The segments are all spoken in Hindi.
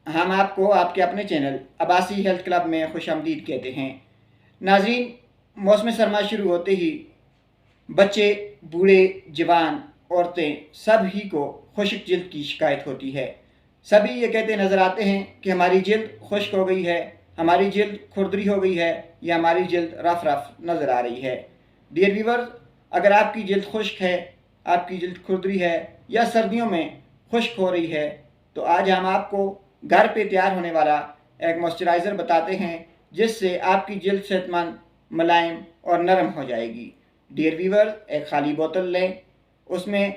हम आपको आपके अपने चैनल अब्बासी हेल्थ क्लब में खुशामदीद कहते हैं। नाज़रीन, मौसम सरमा शुरू होते ही बच्चे, बूढ़े, जवान, औरतें सभी को खुश्क जिल्द की शिकायत होती है। सभी ये कहते नज़र आते हैं कि हमारी जिल्द खुश्क हो गई है, हमारी जिल्द खुरदरी हो गई है या हमारी जिल्द रफ रफ नज़र आ रही है। डियर व्यूअर्स, अगर आपकी जिल्द खुश्क है, आपकी जिल्द खुरदरी है या सर्दियों में खुश्क हो रही है, तो आज हम आपको घर पे तैयार होने वाला एक मॉइस्चराइज़र बताते हैं जिससे आपकी जिल्द सेहतमंद, मुलायम और नरम हो जाएगी। डियर व्यूअर्स, एक खाली बोतल लें, उसमें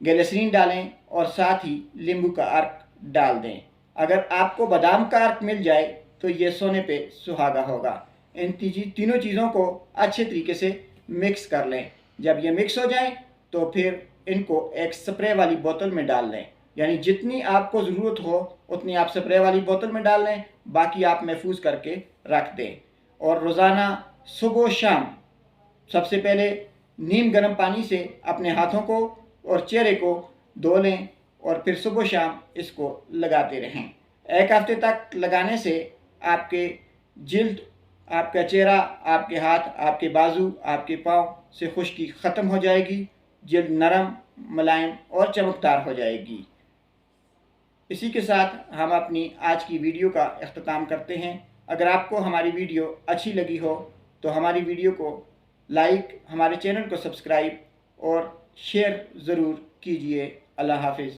ग्लिसरीन डालें और साथ ही नींबू का अर्क डाल दें। अगर आपको बादाम का अर्क मिल जाए तो ये सोने पे सुहागा होगा। इन तीनों चीज़ों को अच्छे तरीके से मिक्स कर लें। जब ये मिक्स हो जाए तो फिर इनको एक स्प्रे वाली बोतल में डाल लें, यानी जितनी आपको ज़रूरत हो उतनी आप स्प्रे वाली बोतल में डाल लें, बाकी आप महफूज करके रख दें। और रोज़ाना सुबह शाम सबसे पहले नीम गर्म पानी से अपने हाथों को और चेहरे को धो लें और फिर सुबह शाम इसको लगाते रहें। एक हफ्ते तक लगाने से आपके जिल्द, आपका चेहरा, आपके हाथ, आपके बाजू, आपके पाँव से खुश्की ख़त्म हो जाएगी। जिल्द नरम, मुलायम और चमकदार हो जाएगी। इसी के साथ हम अपनी आज की वीडियो का अख्ताम करते हैं। अगर आपको हमारी वीडियो अच्छी लगी हो तो हमारी वीडियो को लाइक, हमारे चैनल को सब्सक्राइब और शेयर ज़रूर कीजिए। अल्लाह हाफिज़।